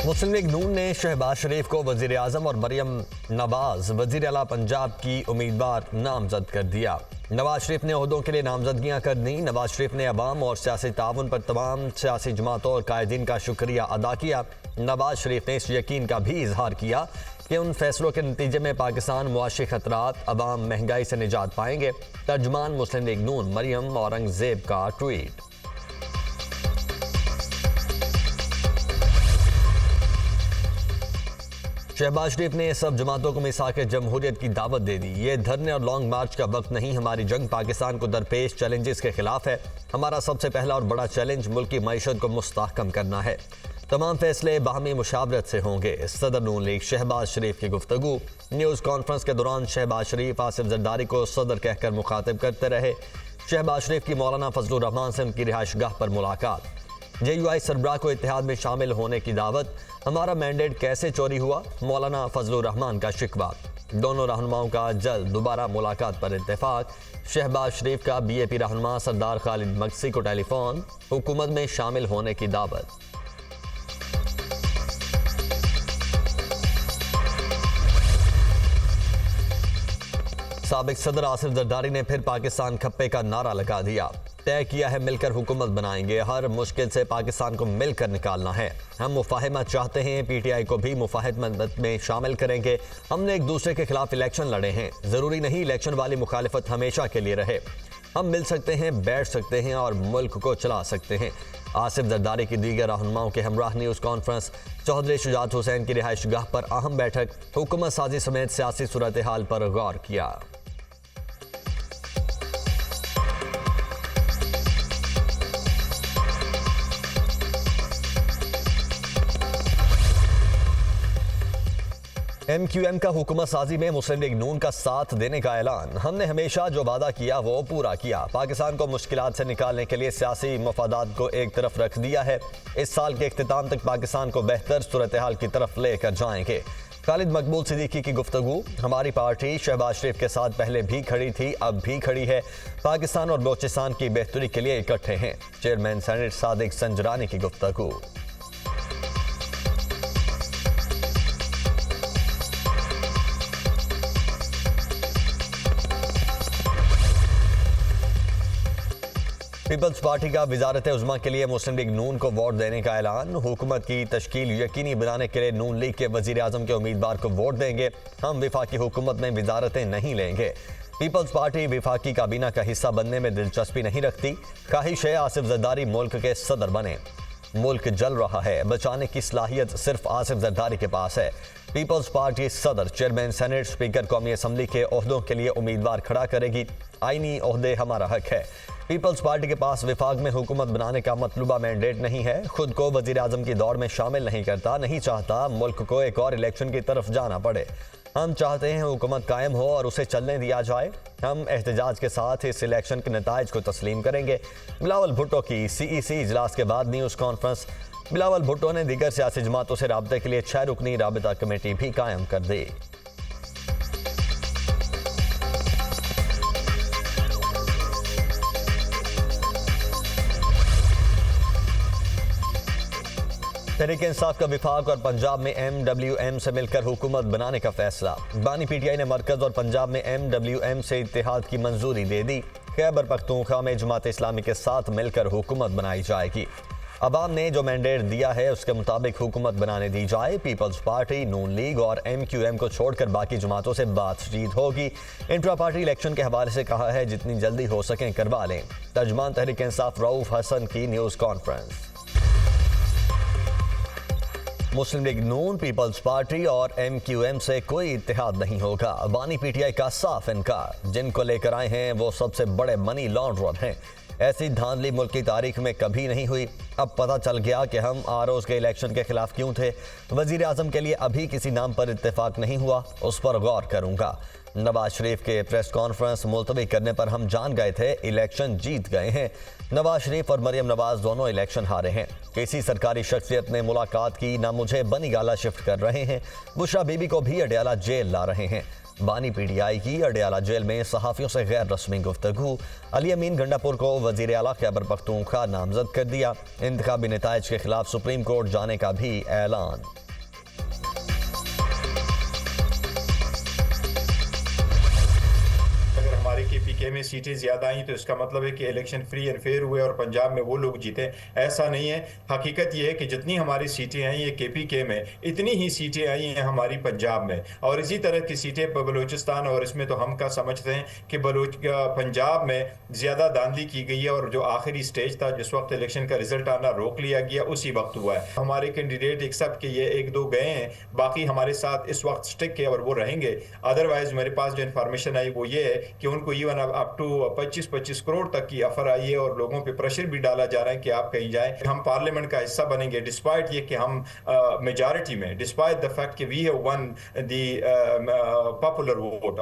मुस्लिम league नून ने शहबाज शरीफ को वजीर आजम और मरियम नवाज वजीर आला पंजाब की उम्मीदवार नामजद कर दिया। नवाज शरीफ ने ओहदों के लिए नामजदगियां कर दी। नवाज शरीफ ने अवाम और सियासी ताउन पर तमाम सियासी जमातों और कायदीन का शुक्रिया अदा किया। नवाज शरीफ ने इस यकीन का भी इजहार किया कि उन फैसलों के नतीजे में पाकिस्तान मुआशी खतरात, अवाम महंगाई से निजात पाएंगे। तर्जुमान मुस्लिम लीग नून मरियम औरंगजेब का ट्वीट। शहबाज शरीफ ने सब जमातों को मिसाक जमहूरियत की दावत दे दी। ये धरने और लॉन्ग मार्च का वक्त नहीं, हमारी जंग पाकिस्तान को दरपेश चैलेंजेस के खिलाफ है। हमारा सबसे पहला और बड़ा चैलेंज मुल्क की मईशत को मुस्तहकम करना है। तमाम फैसले बाहमी मुशावरत से होंगे। सदर नून लीग शहबाज शरीफ की गुफ्तगू। न्यूज़ कॉन्फ्रेंस के दौरान शहबाज शरीफ आसिफ जरदारी को सदर कहकर मुखातिब करते रहे। शहबाज शरीफ की मौलाना फजलुर रहमान से उनकी रिहाइशगाह पर मुलाकात। JUI सरबराह को इत्तेहाद में शामिल होने की दावत। हमारा मैंडेट कैसे चोरी हुआ, मौलाना फजलुर रहमान का शिकवा। दोनों रहनुमाओं का जल्द दोबारा मुलाकात पर इत्तेफाक। शहबाज शरीफ का BAP रहनुमा सरदार खालिद मकसी को टेलीफोन। हुकूमत में शामिल होने की दावत। साबिक सदर आसिफ जरदारी ने फिर पाकिस्तान खप्पे का नारा लगा दिया। तय किया है मिलकर हुकूमत बनाएंगे, हर मुश्किल से पाकिस्तान को मिलकर निकालना है। हम मुफाहिमत चाहते हैं, PTI को भी मुफाहिमत में शामिल करेंगे। हमने एक दूसरे के खिलाफ इलेक्शन लड़े हैं, ज़रूरी नहीं इलेक्शन वाली मुखालिफत हमेशा के लिए रहे। हम मिल सकते हैं, बैठ सकते हैं और मुल्क को चला सकते हैं। आसिफ जरदारी की दीगर रहनुमाओं के हमरा न्यूज़ कॉन्फ्रेंस। चौधरी शुजात हुसैन की रिहाइशगाह पर अहम बैठक। हुकूमत साजी समेत सियासी सूरत हाल पर गौर किया। MQM का हुकूमत साजी में मुस्लिम लीग नून का साथ देने का ऐलान। हमने हमेशा जो वादा किया वो पूरा किया। पाकिस्तान को मुश्किलात से निकालने के लिए सियासी मफादात को एक तरफ रख दिया है। इस साल के इख्तिताम तक पाकिस्तान को बेहतर सूरत हाल की तरफ लेकर जाएंगे। खालिद मकबूल सिद्दीकी की गुफ्तगू। हमारी पार्टी शहबाज शरीफ के साथ पहले भी खड़ी थी, अब भी खड़ी है। पाकिस्तान और बलोचिस्तान की बेहतरी के लिए इकट्ठे हैं। चेयरमैन सेनेट सादिक संजरानी की गुफ्तगू। पीपल्स पार्टी का वजारत उज़्मा के लिए मुस्लिम लीग नून को वोट देने का ऐलान। हुकूमत की तश्कील यकीनी बनाने के लिए नून लीग के वजीर आजम के उम्मीदवार को वोट देंगे। हम विफाकी हुकूमत में वजारतें नहीं लेंगे। पीपल्स पार्टी विफाकी काबीना का हिस्सा बनने में दिलचस्पी नहीं रखती। ख्वाहिश है आसिफ जरदारी मुल्क के सदर बने। मुल्क जल रहा है, बचाने की सलाहियत सिर्फ आसिफ जरदारी के पास है। पीपल्स पार्टी सदर, चेयरमैन सेनेट, स्पीकर कौमी असम्बली के ओहदों के लिए उम्मीदवार खड़ा करेगी। आईनी ओहदे हमारा हक है। पीपल्स पार्टी के पास विफाक में हुकूमत बनाने का मतलूबा मैंडेट नहीं है। खुद को वजीर आजम की दौड़ में शामिल नहीं करता, नहीं चाहता मुल्क को एक और इलेक्शन की तरफ जाना पड़े। हम चाहते हैं हुकूमत कायम हो और उसे चलने दिया जाए। हम एहतजाज के साथ इस इलेक्शन के नताइज को तस्लीम करेंगे। बिलावल भुट्टो की CEC इजलास के बाद न्यूज़ कॉन्फ्रेंस। बिलावल भुट्टो ने दीगर सियासी जमातों से राबते के लिए 6 रुकनी राबता कमेटी भी कायम कर दी। तहरीक इंसाफ का विफाक और पंजाब में MWM से मिलकर हुकूमत बनाने का फैसला। बानी PTI ने मरकज और पंजाब में MWM से इत्तेहाद की मंजूरी दे दी। खैबर पख्तूनख्वा में जमात इस्लामी के साथ मिलकर हुकूमत बनाई जाएगी। अवाम ने जो मैंडेट दिया है उसके मुताबिक हुकूमत बनाने दी जाए। पीपल्स पार्टी, नून लीग और MQM को छोड़कर बाकी जमातों से बातचीत होगी। इंट्रा पार्टी इलेक्शन के हवाले से कहा है जितनी जल्दी हो सकें करवा लें। तर्जमान तहरीक इंसाफ रऊफ हसन की न्यूज़ कॉन्फ्रेंस। मुस्लिम लीग नून, पीपल्स पार्टी और MQM से कोई इत्तेहाद नहीं होगा। बानी PTI का साफ इनकार। जिनको लेकर आए हैं वो सबसे बड़े मनी लॉन्ड्रर हैं। ऐसी धांधली मुल्क की तारीख में कभी नहीं हुई। अब पता चल गया कि हम ROs के इलेक्शन के खिलाफ क्यों थे। वजीर आजम के लिए अभी किसी नाम पर इत्तेफाक नहीं हुआ, उस पर गौर करूंगा। नवाज शरीफ के प्रेस कॉन्फ्रेंस मुलतवी करने पर हम जान गए थे इलेक्शन जीत गए हैं। नवाज शरीफ और मरियम नवाज दोनों इलेक्शन हारे हैं। किसी सरकारी शख्सियत ने मुलाकात की, ना मुझे बनी गाला शिफ्ट कर रहे हैं। बुशरा बीबी को भी अडयाला जेल ला रहे हैं। बानी पीटीआई की अडयाला जेल में सहाफियों से गैर रस्मी गुफ्तगू। अली अमीन गंडापुर को वजीर आला खैबर पख्तूनख्वा नामजद कर दिया। इंतखाबी नताइज के खिलाफ सुप्रीम कोर्ट जाने का भी ऐलान। KPK में सीटें ज़्यादा आई तो इसका मतलब है कि इलेक्शन फ्री एंड फेयर हुए और पंजाब में वो लोग जीते। ऐसा नहीं है। हकीकत ये है कि जितनी हमारी सीटें आई हैं KPK में, इतनी ही सीटें आई हैं हमारी पंजाब में, और इसी तरह की सीटें बलूचिस्तान, और इसमें तो हम क्या समझते हैं कि पंजाब में ज़्यादा धांधली की गई है, और जो आखिरी स्टेज था जिस वक्त इलेक्शन का रिजल्ट आना रोक लिया गया उसी वक्त हुआ है। हमारे कैंडिडेट एक्सेप्ट के ये 1-2 गए हैं, बाकी हमारे साथ इस वक्त स्टिक है और वो रहेंगे। अदरवाइज मेरे पास जो इन्फॉर्मेशन आई वो ये है कि उनको इवन अप टू 25-25 करोड़ तक की ऑफर आई है, और लोगों पे प्रेशर भी डाला जा रहा है कि आप कहीं जाएं, हम पार्लियामेंट का हिस्सा बनेंगे, डिस्पाइट ये कि हम मेजॉरिटी में, डिस्पाइट द फैक्ट कि we have won the popular vote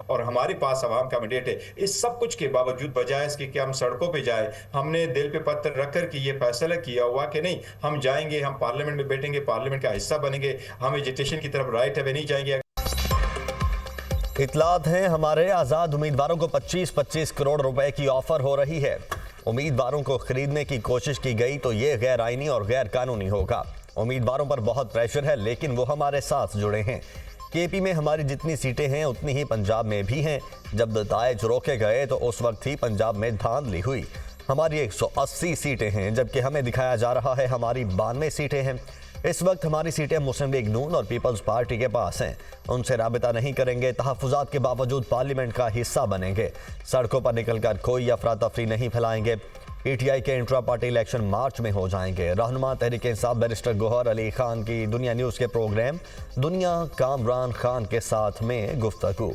और हमारे पास अवाम का मैंडेट है। इस सब कुछ के बावजूद बजाय इसके कि हम सड़कों पे जाए, हमने दिल पे पत्थर रखकर कि ये फैसला किया हुआ कि नहीं हम जाएंगे, हम पार्लियामेंट में बैठेंगे, पार्लियामेंट का हिस्सा बनेंगे, हम एजुकेशन की तरफ राइट है वे नहीं जाएंगे। इतलात हैं हमारे आज़ाद उम्मीदवारों को 25-25 करोड़ रुपए की ऑफर हो रही है। उम्मीदवारों को खरीदने की कोशिश की गई तो ये गैर आईनी और गैर कानूनी होगा। उम्मीदवारों पर बहुत प्रेशर है, लेकिन वो हमारे साथ जुड़े हैं। KP में हमारी जितनी सीटें हैं उतनी ही पंजाब में भी हैं। जब नताइज रोके गए तो उस वक्त ही पंजाब में धांधली हुई। हमारी 180 सीटें हैं, जबकि हमें दिखाया जा रहा है हमारी 92 सीटें हैं। इस वक्त हमारी सीटें मुस्लिम लीग नून और पीपल्स पार्टी के पास हैं। उनसे राबिता नहीं करेंगे, तहफ़्फ़ुज़ात के बावजूद पार्लियामेंट का हिस्सा बनेंगे, सड़कों पर निकलकर कोई अफरा तफरी नहीं फैलाएंगे। PTI के इंट्रा पार्टी इलेक्शन मार्च में हो जाएंगे। रहनुमा तहरीक इंसाफ बैरिस्टर गौहर अली खान की दुनिया न्यूज़ के प्रोग्राम दुनिया कामरान खान के साथ में गुफ्तगू।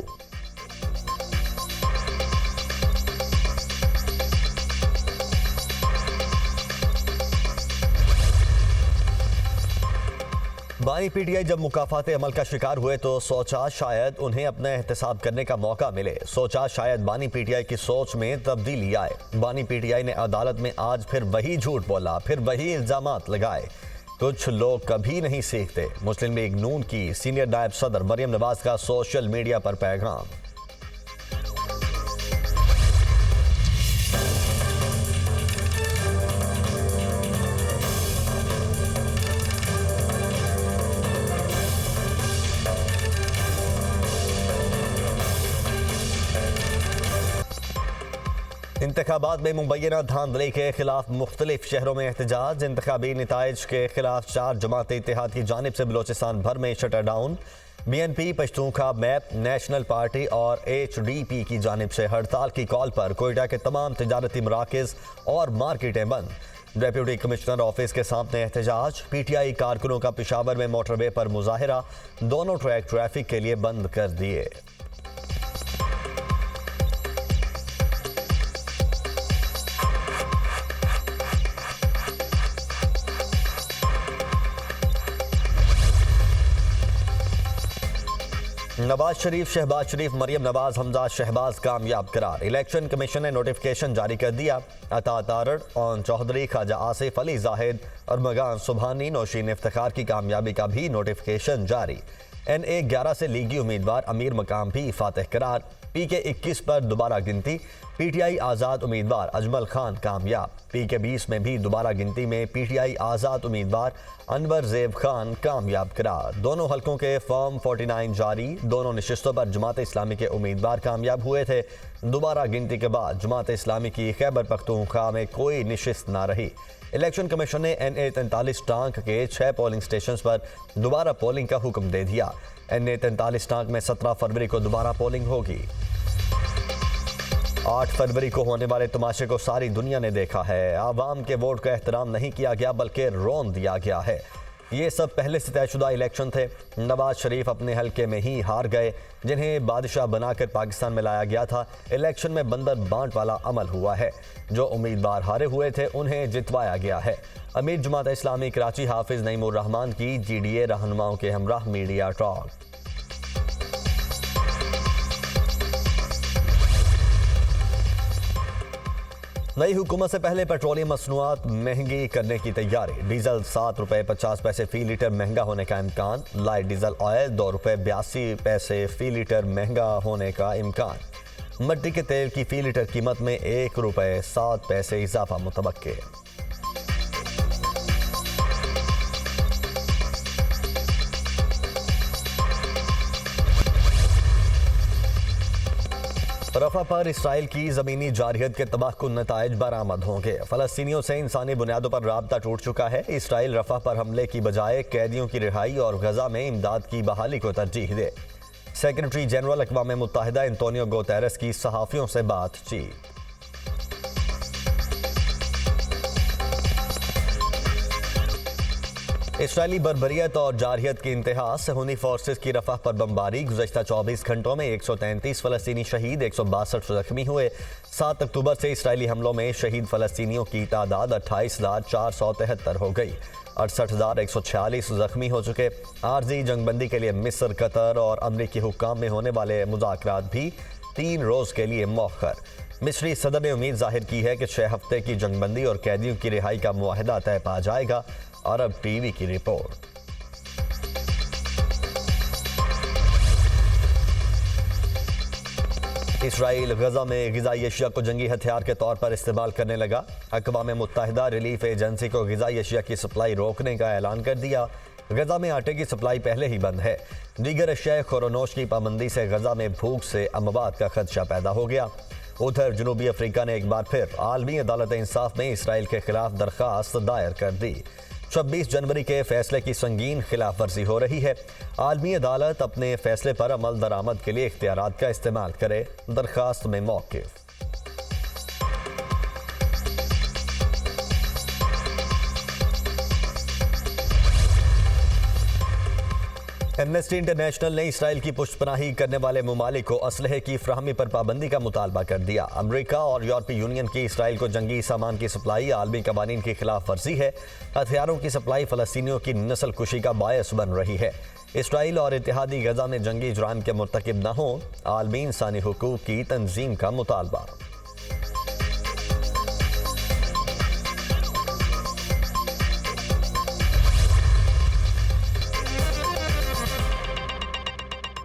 बानी PTI जब मुकाफात अमल का शिकार हुए तो सोचा शायद उन्हें अपना एहतसाब करने का मौका मिले। सोचा शायद बानी PTI की सोच में तब्दीली आए। बानी PTI ने अदालत में आज फिर वही झूठ बोला, फिर वही इल्जामात लगाए। कुछ लोग कभी नहीं सीखते। मुस्लिम लीग नून की सीनियर नायब सदर मरियम नवाज का सोशल मीडिया पर पैगाम। इंतखाबात में मुबैना धांधली के खिलाफ मुख्तलिफ शहरों में एहतजाज। इंतखाबी नताइज के खिलाफ 4 जमात इत्तेहाद की जानिब से बलोचिस्तान भर में shutter down. BNP Pashtunkhwa map, national party और HDP की जानिब से हड़ताल की कॉल पर कोयटा के तमाम तिजारती मराकज़ और मार्केटें बंद। डेप्यूटी कमिश्नर ऑफिस के सामने एहतजाज। PTI कारकुनों का पेशावर में मोटरवे पर मुजाहिरा, दोनों ट्रैक ट्रैफिक के लिए बंद कर दिए। नवाज शरीफ, शहबाज शरीफ, मरियम नवाज, हमजा शहबाज कामयाब करार। इलेक्शन कमीशन ने नोटिफिकेशन जारी कर दिया। अता तारड़, ओन चौधरी, ख्वाजा आसिफ अली जाहिद और मगान सुबहानी, नौशीन इफ्तिखार की कामयाबी का भी नोटिफिकेशन जारी। NA 11 से लीगी उम्मीदवार अमीर मकाम भी फातह करार। PK 21 पर दोबारा गिनती। PTI आज़ाद उम्मीदवार अजमल खान कामयाब। PK 20 में भी दोबारा गिनती में PTI आज़ाद उम्मीदवार अनवर ज़ेब खान कामयाब करार। दोनों हलकों के फॉर्म 49 जारी। दोनों नशिस्तों पर जमात इस्लामी के उम्मीदवार कामयाब हुए थे। दोबारा गिनती के बाद जमात इस्लामी की खैबर पख्तूनख्वा में कोई नशिस्त ना रही। इलेक्शन कमीशन ने NA 43 टांक के 6 पोलिंग स्टेशन पर दोबारा पोलिंग का हुक्म दे दिया। NA 43 टांक में 17 फरवरी को दोबारा पोलिंग होगी। 8 फरवरी को होने वाले तमाशे को सारी दुनिया ने देखा है। आवाम के वोट का एहतराम नहीं किया गया बल्कि रौन दिया गया है। ये सब पहले से तयशुदा इलेक्शन थे। नवाज शरीफ अपने हलके में ही हार गए, जिन्हें बादशाह बनाकर पाकिस्तान में लाया गया था। इलेक्शन में बंदर बांट वाला अमल हुआ है। जो उम्मीदवार हारे हुए थे उन्हें जितवाया गया है। अमीर जमात इस्लामी कराची हाफिज नईमुर रहमान की GDA रहनुमाओं के हमराह मीडिया टॉक। नई हुकूमत से पहले पेट्रोलियम मसनूआत महंगी करने की तैयारी। डीजल ₹7.50 फी लीटर महंगा होने का इम्कान। लाइट डीजल ऑयल ₹2.82 फी लीटर महंगा होने का इम्कान। मिट्टी के तेल की फी लीटर कीमत में ₹1.07 इजाफा मुतवक्के। रफा पर इसराइल की ज़मीनी जारहियत के तबाहकुन नताइज बरामद होंगे। फ़लस्तीनियों से इंसानी बुनियादों पर राब्ता टूट चुका है। इसराइल रफा पर हमले की बजाय कैदियों की रिहाई और गजा में इमदाद की बहाली को तरजीह दे। सेक्रेटरी जनरल अक़वाम मुत्तहिदा एंटोनियो गुतेरेस की सहाफ़ियों से बातचीत। इसराइली बर्बरियत और जारहियत की इंतहा। सहूनी फोर्सेस की रफा पर बमबारी। गुज़श्ता 24 घंटों में 133 फ़लस्तीनी शहीद, 162 जख्मी हुए। 7 अक्टूबर से इसराइली हमलों में शहीद फ़लस्तीनियों की तादाद 28,473 हो गई। 68,146 जख्मी हो चुके। आर्जी जंगबंदी के लिए मिस्र, कतर और अमरीकी हुक्काम में होने वाले मुज़ाकरात भी 3 रोज़ के लिए मौखर। मिस्री सदर ने उम्मीद जाहिर की है कि 6 हफ्ते की जंगबंदी और कैदियों की रिहाई का मुआहदा तय पा जाएगा। अरब टीवी की रिपोर्ट। इसराइल गजा में ग़िज़ाई अशिया को जंगी हथियार के तौर पर इस्तेमाल करने लगा। अक़वाम मुत्तहिदा रिलीफ एजेंसी को ग़िज़ाई अशिया की सप्लाई रोकने का ऐलान कर दिया। गजा में आटे की सप्लाई पहले ही बंद है। दीगर अशिया खुरोनोश की पाबंदी से गजा में भूख से अमवात का खदशा पैदा हो गया। उधर जनूबी अफ्रीका ने एक बार फिर आलमी अदालत इंसाफ में इसराइल के खिलाफ दरख्वास्त दायर कर दी। 26 जनवरी के फैसले की संगीन खिलाफ वर्जी हो रही है। आलमी अदालत अपने फैसले पर अमल दरामद के लिए इख्तियारात का इस्तेमाल करे। दरखास्त में मौक़िफ़। एमनेस्टी इंटरनेशनल ने इसराइल की पुष्टपनाही करने वाले ममालिक को असलहे की फ्राहमी पर पाबंदी का मुतालबा कर दिया। अमरीका और यूरोपीय यूनियन की इसराइल को जंगी सामान की सप्लाई आलमी कवानीन की खिलाफ वर्जी है। हथियारों की सप्लाई फ़लस्तीनियों की नस्ल कुशी का बायस बन रही है। इसराइल और इत्तेहादी गजा में जंगी जुराम के मुर्तकिब न हों। आलमी इंसानी हुकूक की तंजीम का मुतालबा।